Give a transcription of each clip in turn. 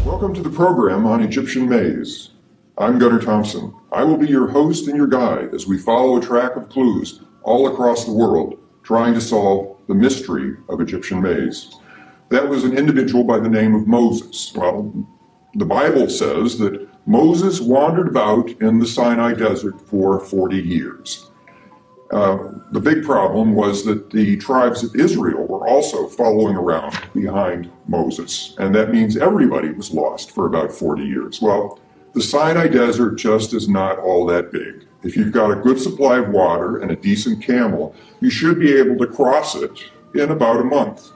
Welcome to the program on Egyptian Maze. I'm Gunnar Thompson. I will be your host and your guide as we follow a track of clues all across the world, trying to solve the mystery of Egyptian Maze. That was an individual by the name of Moses. Well, the Bible says that Moses wandered about in the Sinai desert for 40 years. The big problem was that the tribes of Israel were also following around behind Moses, and that means everybody was lost for about 40 years. Well, the Sinai desert just is not all that big. If you've got a good supply of water and a decent camel, you should be able to cross it in about a month.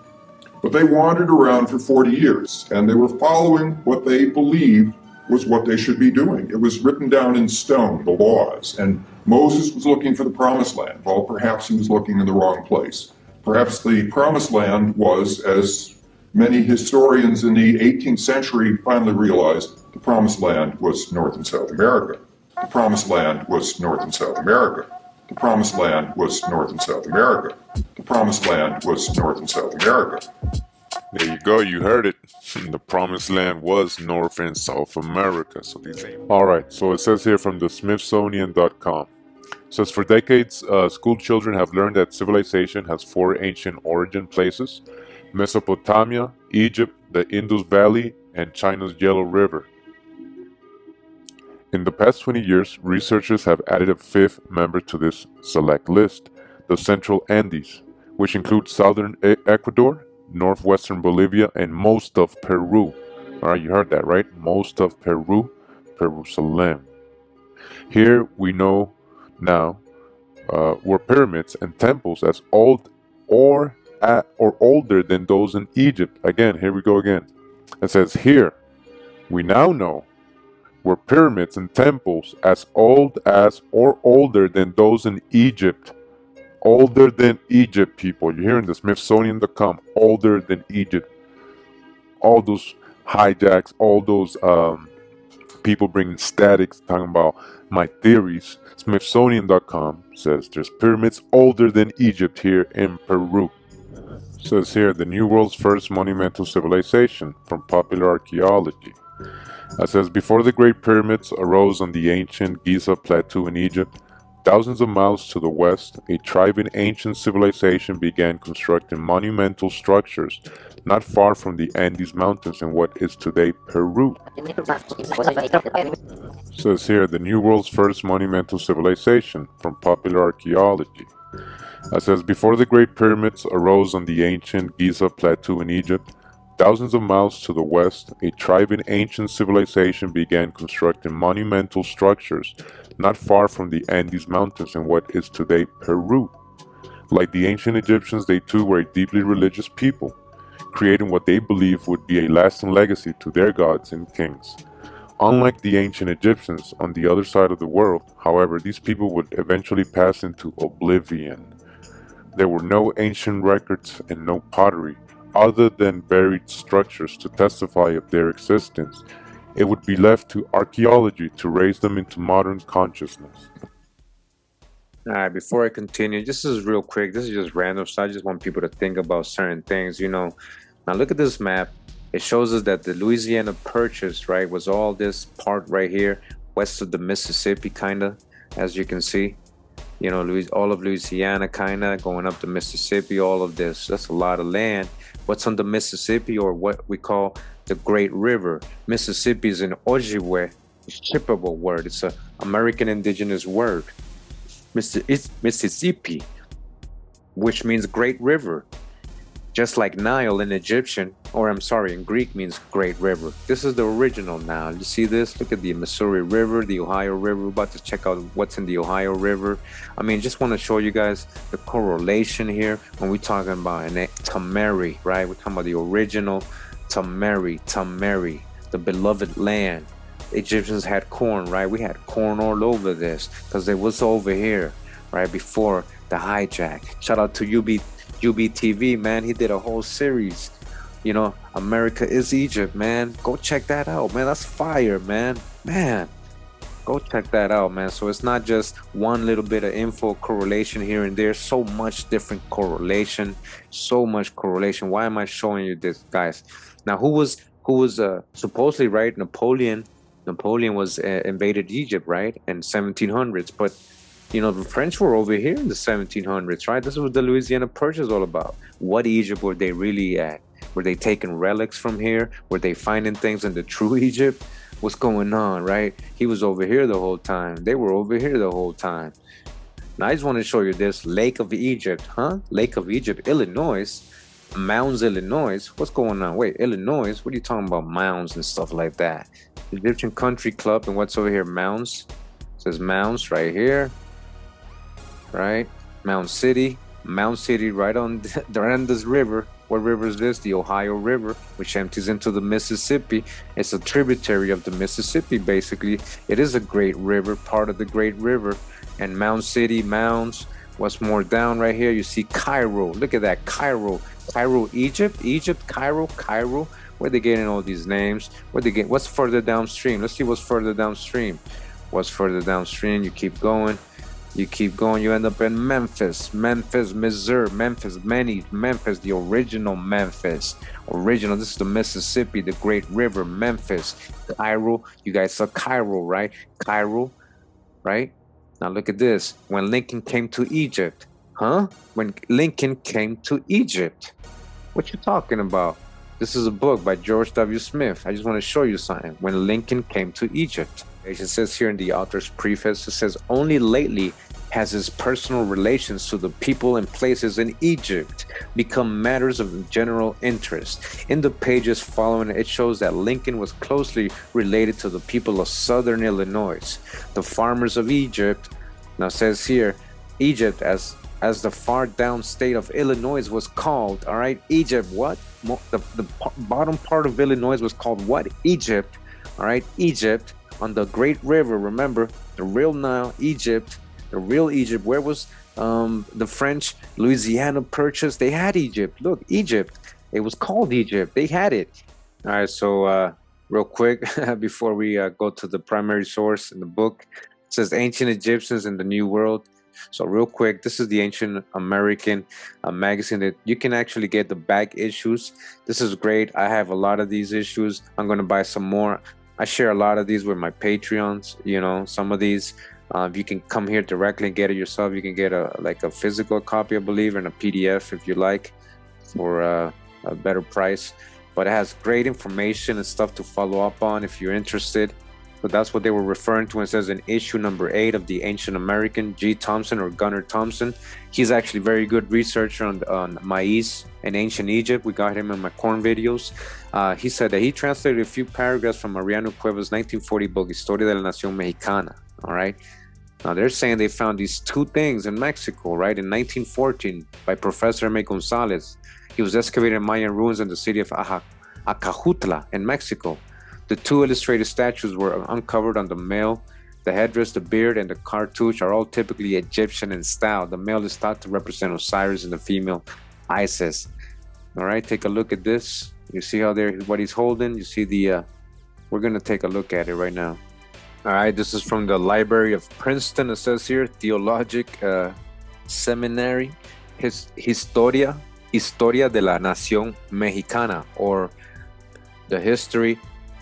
But they wandered around for 40 years, and they were following what they believed was what they should be doing. It was written down in stone, the laws, and Moses was looking for the promised land. Well, perhaps he was looking in the wrong place. Perhaps the promised land was, as many historians in the 18th century finally realized, the promised land was North and South America. The promised land was North and South America. The promised land was North and South America. The promised land was North and South America. There you go, you heard it. The promised land was North and South America. Alright, so it says here from the Smithsonian.com. It says for decades, school children have learned that civilization has four ancient origin places: Mesopotamia, Egypt, the Indus Valley, and China's Yellow River. In the past 20 years, researchers have added a fifth member to this select list, the Central Andes, which includes southern Ecuador, northwestern Bolivia, and most of Peru. Alright, you heard that, right? Most of Peru, Jerusalem. Here we know now were pyramids and temples as old or older than those in Egypt. Again, here we go again. It says here, we now know were pyramids and temples as old as or older than those in Egypt. Older than Egypt, people. You're hearing the Smithsonian.com. Older than Egypt. All those hijacks, all those people bringing statics, talking about my theories. Smithsonian.com says there's pyramids older than Egypt here in Peru. Says here the New World's first monumental civilization from Popular Archaeology. It says before the Great Pyramids arose on the ancient Giza Plateau in Egypt, thousands of miles to the west, a thriving ancient civilization began constructing monumental structures not far from the Andes Mountains in what is today Peru. Says here the New World's first monumental civilization from Popular Archaeology. It says before the Great Pyramids arose on the ancient Giza Plateau in Egypt, thousands of miles to the west, a thriving ancient civilization began constructing monumental structures not far from the Andes Mountains in what is today Peru. Like the ancient Egyptians, they too were a deeply religious people, creating what they believed would be a lasting legacy to their gods and kings. Unlike the ancient Egyptians on the other side of the world, however, these people would eventually pass into oblivion. There were no ancient records and no pottery, other than buried structures to testify of their existence. It would be left to archaeology to raise them into modern consciousness. Alright, before I continue, this is real quick. This is just random, so I just want people to think about certain things, you know. Now look at this map. It shows us that the Louisiana Purchase, right, was all this part right here, west of the Mississippi, kinda, as you can see. You know, all of Louisiana, kinda, going up the Mississippi, all of this. That's a lot of land. What's on the Mississippi, or what we call the Great River? Mississippi is an Ojibwe, shippable word. It's an American indigenous word. It's Mississippi, which means Great River. Just like Nile in Egyptian, or I'm sorry, in Greek means great river. This is the original Nile. You see this? Look at the Missouri River, the Ohio River. We're about to check out what's in the Ohio River. I mean, just want to show you guys the correlation here when we're talking about Tameri, right? We're talking about the original Tameri, the beloved land. The Egyptians had corn, right? We had corn all over this because it was over here, right, before the hijack. Shout out to UBTV, man. He did a whole series, you know, America is Egypt, man. Go check that out, man. That's fire, man. Go check that out, man. So it's not just one little bit of info correlation here and there. So much different correlation, so much correlation. Why am I showing you this, guys? Now, who was supposedly, right? Napoleon was invaded Egypt, right, in 1700s, but you know, the French were over here in the 1700s, right? This is what the Louisiana Purchase is all about. What Egypt were they really at? Were they taking relics from here? Were they finding things in the true Egypt? What's going on, right? He was over here the whole time. They were over here the whole time. Now, I just want to show you this Lake of Egypt, huh? Lake of Egypt, Illinois, Mounds, Illinois. What's going on? Wait, Illinois? What are you talking about Mounds and stuff like that? Egyptian Country Club, and what's over here? Mounds. It says Mounds right here. Right, Mount City right on this river. What river is this? The Ohio River, which empties into the Mississippi. It's a tributary of the Mississippi, basically. It is a great river, part of the great river. And Mount City, Mounds. What's more down right here? You see Cairo. Look at that, Cairo, Egypt, Cairo. Where they getting all these names? What's further downstream? Let's see what's further downstream. You keep going. You end up in Memphis, Missouri, Memphis, the original Memphis. This is the Mississippi, the great river, Memphis. Cairo, you guys saw Cairo, right? Now look at this. When Lincoln came to Egypt, huh? When Lincoln came to Egypt. What you talking about? This is a book by George W. Smith. I just want to show you something. When Lincoln came to Egypt. It says here in the author's preface, it says, only lately has his personal relations to the people and places in Egypt become matters of general interest. In the pages following, it shows that Lincoln was closely related to the people of southern Illinois, the farmers of Egypt. Now it says here, Egypt as the far down state of Illinois was called, all right, Egypt, what? The bottom part of Illinois was called what? Egypt, all right, Egypt. On the Great River, remember, the real Nile, Egypt, the real Egypt. Where was the French Louisiana Purchase? They had Egypt. Look, Egypt. It was called Egypt. They had it. All right, so real quick, before we go to the primary source in the book, it says Ancient Egyptians in the New World. So real quick, this is the Ancient American magazine that you can actually get the back issues. This is great. I have a lot of these issues. I'm going to buy some more. I share a lot of these with my Patreons, you know, some of these. You can come here directly and get it yourself. You can get a physical copy, I believe, and a PDF if you like for a better price. But it has great information and stuff to follow up on if you're interested. So that's what they were referring to when it says in issue number 8 of the Ancient American, G. Thompson or Gunnar Thompson. He's actually very good researcher on maize in ancient Egypt. We got him in my corn videos. He said that he translated a few paragraphs from Mariano Cuevas' 1940 book, Historia de la Nación Mexicana. All right. Now they're saying they found these two things in Mexico, right? In 1914 by Professor M. Gonzalez. He was excavating Mayan ruins in the city of Acajutla in Mexico. The two illustrated statues were uncovered on the male. The headdress, the beard, and the cartouche are all typically Egyptian in style. The male is thought to represent Osiris and the female Isis. All right, take a look at this. You see how what he's holding? You see we're going to take a look at it right now. All right, this is from the Library of Princeton. It says here, Theologic Seminary, Historia de la Nación Mexicana, or the History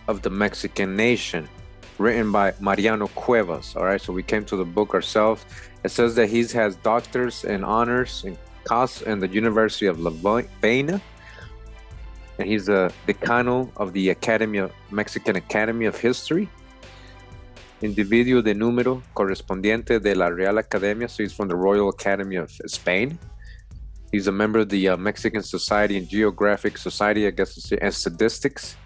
of the Mexican Nation, written by Mariano Cuevas. All right, so we came to the book ourselves. It says that he has doctors and honors in CAS and the University of Louvain, and he's the decano of the Mexican Academy of History. Individuo de número correspondiente de la Real Academia, so he's from the Royal Academy of Spain. He's a member of the Mexican Society and Geographic Society, I guess, and Statistics.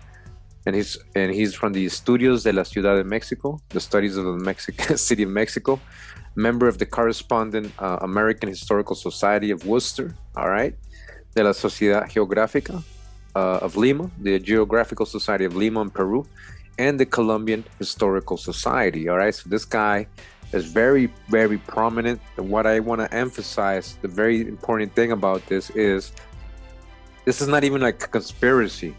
And he's from the Estudios de la Ciudad de Mexico, the studies of the Mexican city of Mexico. Member of the correspondent American Historical Society of Worcester, all right, de la Sociedad Geográfica of Lima, the Geographical Society of Lima in Peru, and the Colombian Historical Society, all right. So this guy is very, very prominent. And what I want to emphasize, the very important thing about this is not even like a conspiracy,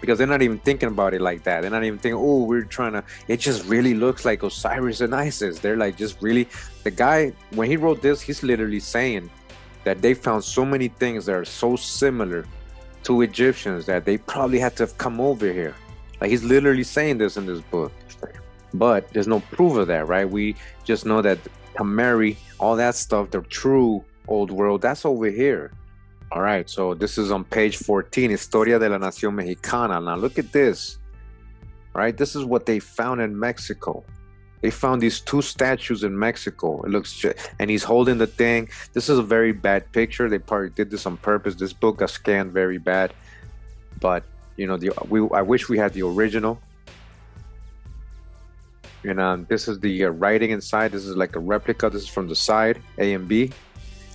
because they're not even thinking about it like that. They're not even thinking, oh, we're trying to, it just really looks like Osiris and Isis. They're like, just really, the guy, when he wrote this, he's literally saying that they found so many things that are so similar to Egyptians that they probably had to have come over here. Like, he's literally saying this in this book, but there's no proof of that, right? We just know that Tameri, all that stuff, the true old world, that's over here. All right, so this is on page 14, Historia de la Nación Mexicana. Now look at this, right? This is what they found in Mexico. They found these two statues in Mexico. It looks, and he's holding the thing. This is a very bad picture. They probably did this on purpose. This book got scanned very bad, but you know, I wish we had the original. And this is the writing inside. This is like a replica. This is from the side, A and B,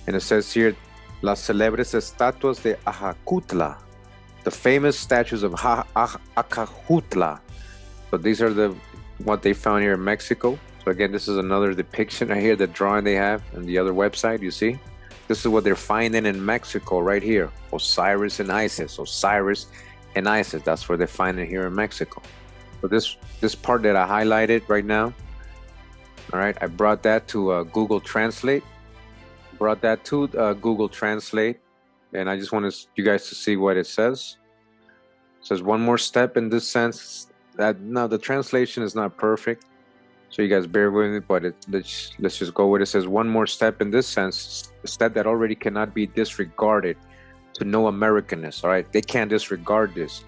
and it says here, Las celebres estatuas de Acajutla, the famous statues of Acajutla. So these are what they found here in Mexico. So again, this is another depiction right here, the drawing they have on the other website, you see? This is what they're finding in Mexico right here. Osiris and Isis, Osiris and Isis. That's where they're finding here in Mexico. So this part that I highlighted right now, all right, I brought that to Google Translate. Google Translate, and I just want you guys to see what it says. It says one more step in this sense. That now the translation is not perfect, so you guys bear with me, but let's just go with it. It says one more step in this sense, a step that already cannot be disregarded to no Americanness. All right, they can't disregard this.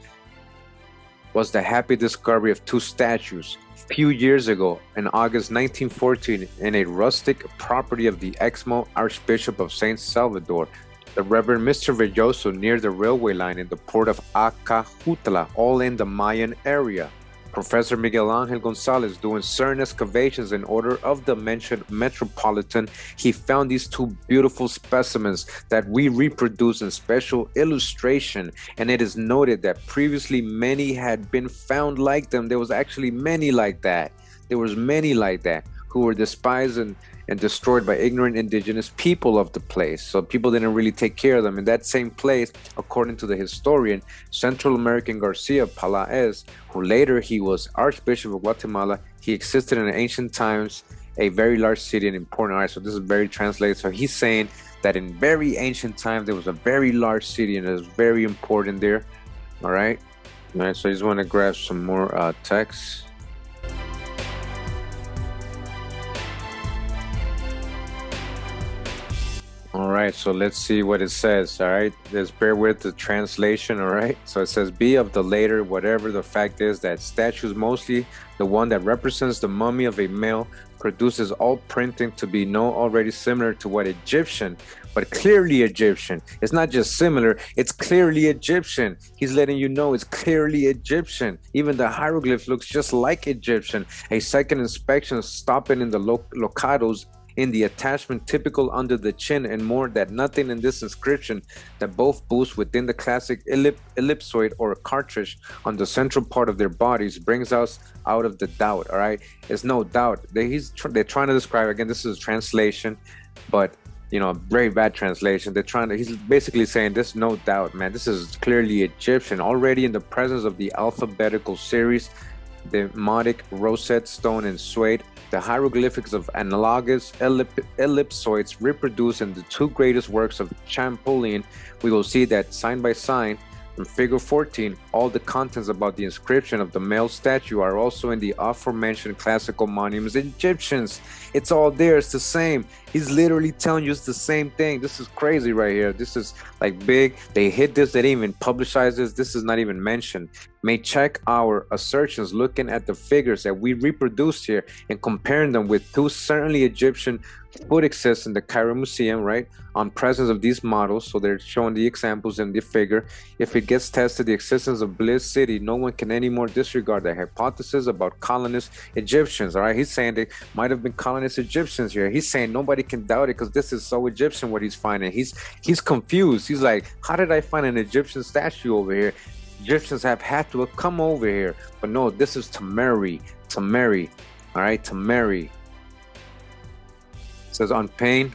Was the happy discovery of two statues few years ago in August 1914 in a rustic property of the Exmo Archbishop of St. Salvador, the Reverend Mr. Villoso, near the railway line in the port of Acajutla, all in the Mayan area. Professor Miguel Angel Gonzalez, doing certain excavations in order of the mentioned metropolitan, he found these two beautiful specimens that we reproduce in special illustration, and it is noted that previously many had been found like them. There was actually many like that. There was many like that who were despised and destroyed by ignorant indigenous people of the place. So people didn't really take care of them. In that same place, according to the historian Central American Garcia Palaez, who later he was Archbishop of Guatemala, he existed in ancient times, a very large city and important. All right, so this is very translated. So he's saying that in very ancient times, there was a very large city and it was very important there. All right. All right, so I just want to grab some more text. All right, so let's see what it says. All right, just bear with the translation. All right, so it says, be of the later, whatever the fact is that statues, mostly the one that represents the mummy of a male, produces all printing to be already similar to what Egyptian, but clearly Egyptian. It's not just similar, it's clearly Egyptian. He's letting you know it's clearly Egyptian. Even the hieroglyph looks just like Egyptian. A second inspection, stopping in the locatos in the attachment typical under the chin, and more that nothing in this inscription that both boost within the classic ellipsoid or cartridge on the central part of their bodies brings us out of the doubt. All right, there's no doubt. They're trying to describe, again, this is a translation, but you know, a very bad translation. He's basically saying there's no doubt, man, this is clearly Egyptian. Already in the presence of the alphabetical series, the Modic, Rosette Stone, and Suede, the hieroglyphics of analogous ellipsoids reproduced in the two greatest works of Champollion, we will see that sign by sign in figure 14, all the contents about the inscription of the male statue are also in the aforementioned classical monuments. Egyptians, it's all there, it's the same. He's literally telling you it's the same thing. This is crazy right here. This is like big. They hid this. They didn't even publicize this. This is not even mentioned. May check our assertions looking at the figures that we reproduced here and comparing them with two certainly Egyptian food exists in the Cairo Museum, right? On presence of these models. So they're showing the examples in the figure. If it gets tested, the existence of Bliss City, no one can anymore disregard the hypothesis about colonist Egyptians, all right? He's saying they might have been colonist Egyptians here. He's saying nobody can doubt it because this is so Egyptian what he's finding. He's confused. He's like, how did I find an Egyptian statue over here? Egyptians have had to have come over here. But no, this is Tameri, all right, Tameri. It says, on pain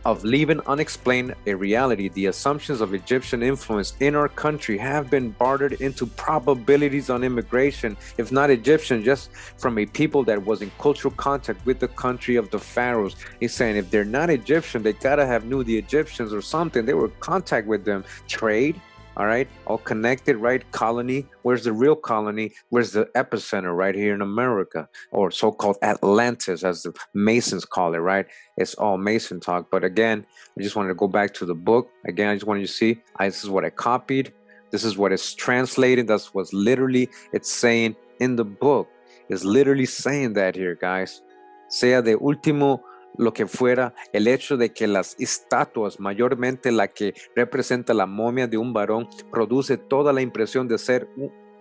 of leaving unexplained a reality, the assumptions of Egyptian influence in our country have been bartered into probabilities on immigration, if not Egyptian, just from a people that was in cultural contact with the country of the pharaohs. He's saying if they're not Egyptian, they gotta have knew the Egyptians or something. They were in contact with them. Trade, all right, all connected, right? Colony. Where's the real colony? Where's the epicenter? Right here in America, or so-called Atlantis, as the Masons call it, right? It's all Mason talk. But again, I just wanted to go back to the book. Again, I just wanted you to see, this is what I copied. This is what it's translated. That's what's literally it's saying in the book. It's literally saying that here, guys. Sea de último lo que fuera, el hecho de que las estatuas, mayormente la que representa la momia de un varón, produce toda la impresión de ser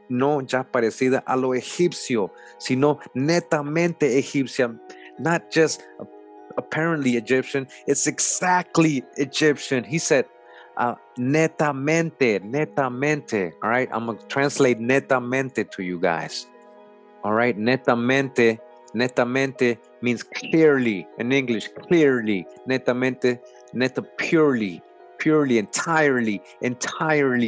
no ya parecida a lo egipcio, sino netamente egipcia, not just apparently Egyptian, it's exactly Egyptian. He said, netamente, all right? I'm going to translate netamente to you guys. All right, netamente means clearly in English, clearly. Netamente, neta, purely, entirely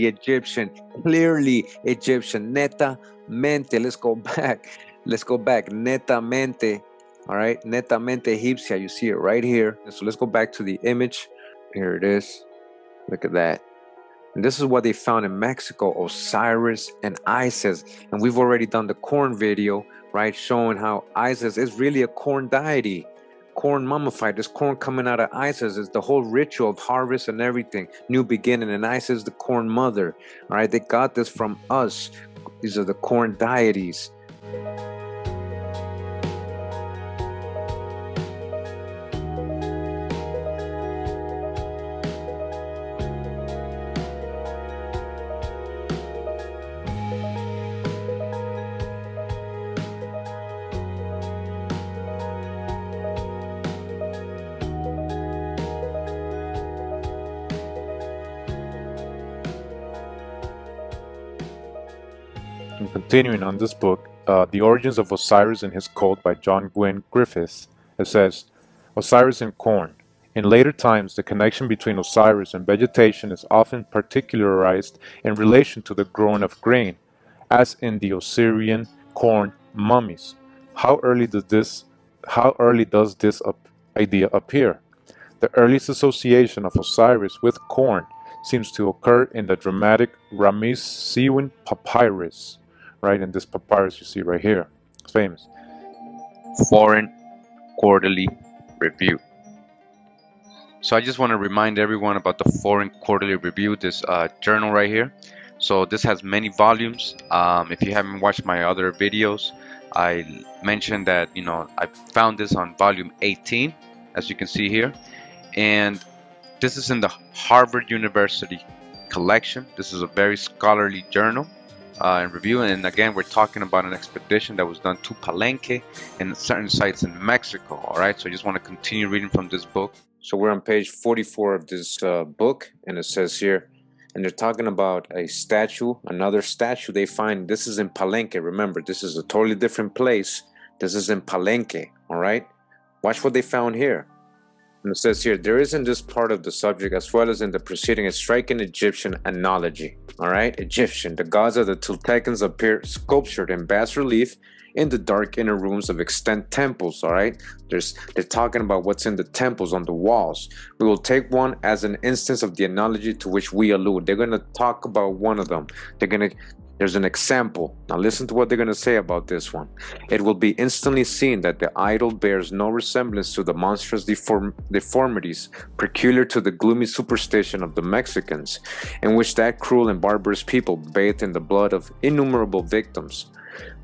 Egyptian, clearly Egyptian. Netamente, let's go back. Netamente, all right, netamente egipcia. You see it right here. So let's go back to the image. Here it is. Look at that. And this is what they found in Mexico, Osiris and Isis. And we've already done the corn video, right? Showing how Isis is really a corn deity. Corn mummified. There's corn coming out of Isis. It's the whole ritual of harvest and everything. New beginning. And Isis, the corn mother. All right, they got this from us. These are the corn deities. And continuing on this book, The Origins of Osiris and His Cult by John Gwynne Griffiths, it says, Osiris and corn. In later times, the connection between Osiris and vegetation is often particularized in relation to the growing of grain, as in the Osirian corn mummies. How early does this idea appear? The earliest association of Osiris with corn seems to occur in the dramatic Ramessean papyrus. Right, in this papyrus you see right here. It's famous. Foreign Quarterly Review. So I just want to remind everyone about the Foreign Quarterly Review, this journal right here. So this has many volumes. If you haven't watched my other videos, I mentioned that, I found this on volume 18, as you can see here. And this is in the Harvard University collection. This is a very scholarly journal. And review, and again, we're talking about an expedition that was done to Palenque and certain sites in Mexico. All right, so I just want to continue reading from this book. So we're on page 44 of this book, and it says here, and they're talking about a statue, another statue they find. This is in Palenque. Remember, this is a totally different place. This is in Palenque. All right, watch what they found here. And it says here, there is in this part of the subject, as well as in the preceding, a striking Egyptian analogy. All right, Egyptian. The gods of the Toltecans appear sculptured in bas relief in the dark inner rooms of extant temples. All right, they're talking about what's in the temples on the walls. We will take one as an instance of the analogy to which we allude. They're going to talk about one of them. They're There's an example. Now listen to what they're going to say about this one. It will be instantly seen that the idol bears no resemblance to the monstrous deformities peculiar to the gloomy superstition of the Mexicans, in which that cruel and barbarous people bathed in the blood of innumerable victims.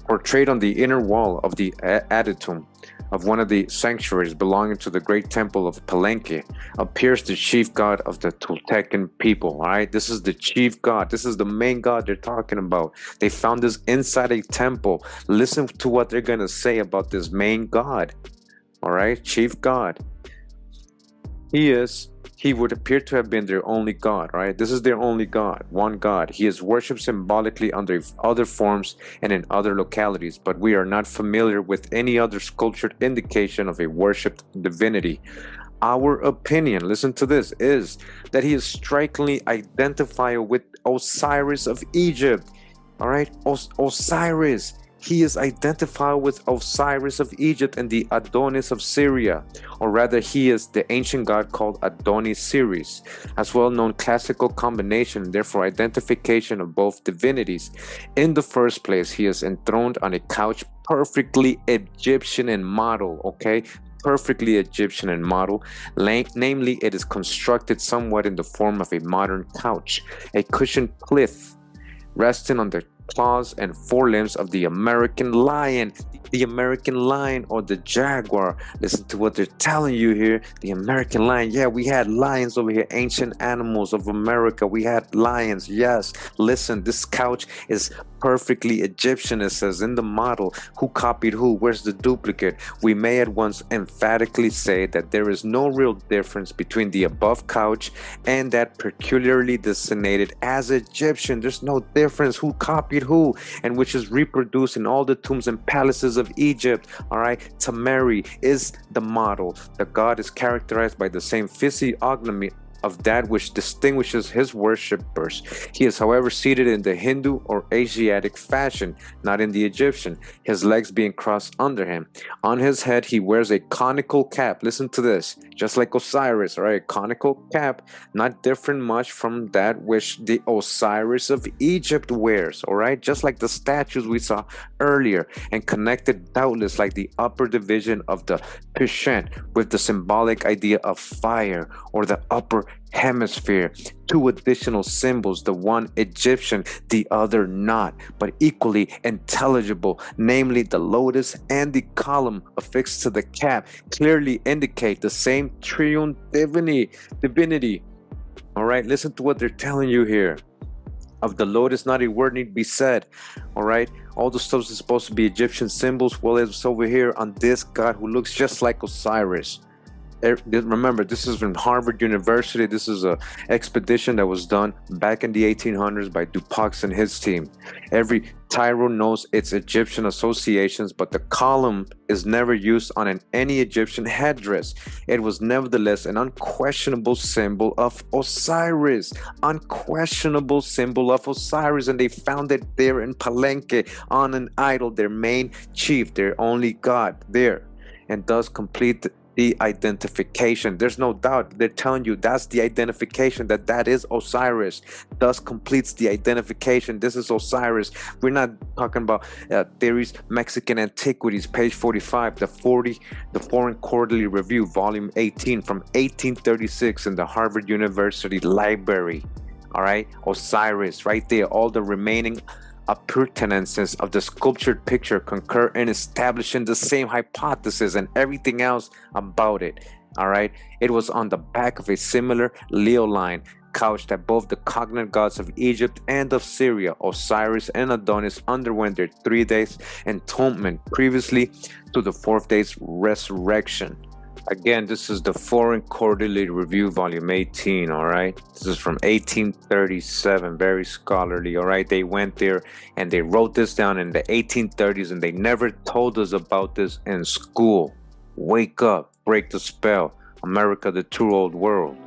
Portrayed on the inner wall of the adytum of one of the sanctuaries belonging to the great temple of Palenque appears the chief god of the Toltecan people. All right, this is the chief god. This is the main god they're talking about. They found this inside a temple. Listen to what they're going to say about this main god. All right, chief god. He would appear to have been their only god, right? This is their only god, one god. He is worshipped symbolically under other forms and in other localities, but we are not familiar with any other sculptured indication of a worshipped divinity. Our opinion, listen to this, is that he is strikingly identifiable with Osiris of Egypt, all right? Osiris. He is identified with Osiris of Egypt and the Adonis of Syria, or rather he is the ancient god called Osiris, as well-known classical combination, therefore identification of both divinities. In the first place, he is enthroned on a couch perfectly Egyptian in model, okay? Perfectly Egyptian in model, namely it is constructed somewhat in the form of a modern couch, a cushioned plinth resting on the claws and forelimbs of the American lion, or the jaguar. Listen to what they're telling you here. The American lion. Yeah, we had lions over here, ancient animals of America. We had lions. Yes. Listen, this couch is perfectly Egyptian, it says in the model. Who copied who? Where's the duplicate? We may at once emphatically say that there is no real difference between the above couch and that peculiarly designated as Egyptian. There's no difference who copied who, and which is reproduced in all the tombs and palaces of Egypt. All right, Tameri is the model. The god is characterized by the same physiognomy of that which distinguishes his worshippers. He is, however, seated in the Hindu or Asiatic fashion, not in the Egyptian, his legs being crossed under him. On his head, he wears a conical cap. Listen to this. Just like Osiris, right? A conical cap, not different much from that which the Osiris of Egypt wears, all right? Just like the statues we saw earlier, and connected doubtless like the upper division of the Pishent with the symbolic idea of fire, or the upper hemisphere. Two additional symbols, the one Egyptian, the other not, but equally intelligible, namely the lotus and the column affixed to the cap, clearly indicate the same triune divinity. All right, listen to what they're telling you here. Of the lotus, not a word need be said. All right, all the stuff is supposed to be Egyptian symbols. Well, it's over here on this god who looks just like Osiris. Remember, this is from Harvard University. This is an expedition that was done back in the 1800s by Dupox and his team. Every tyro knows its Egyptian associations, but the column is never used on any Egyptian headdress. It was nevertheless an unquestionable symbol of Osiris. Unquestionable symbol of Osiris, and they found it there in Palenque on an idol, their main chief, their only god there, and thus complete the identification. There's no doubt. They're telling you that's the identification, that is Osiris. Thus completes the identification. This is Osiris. We're not talking about theories, Mexican antiquities, page 45, the Foreign Quarterly Review, volume 18 from 1836 in the Harvard University Library. All right, Osiris right there. All the remaining appurtenances of the sculptured picture concur in establishing the same hypothesis and everything else about it. All right, it was on the back of a similar leoline couch that both the cognate gods of Egypt and of Syria, Osiris and Adonis, underwent their 3 days entombment previously to the 4th day's resurrection. Again, this is the Foreign Quarterly Review, volume 18, all right? This is from 1837, very scholarly, all right? They went there and they wrote this down in the 1830s, and they never told us about this in school. Wake up, break the spell. America, the true old world.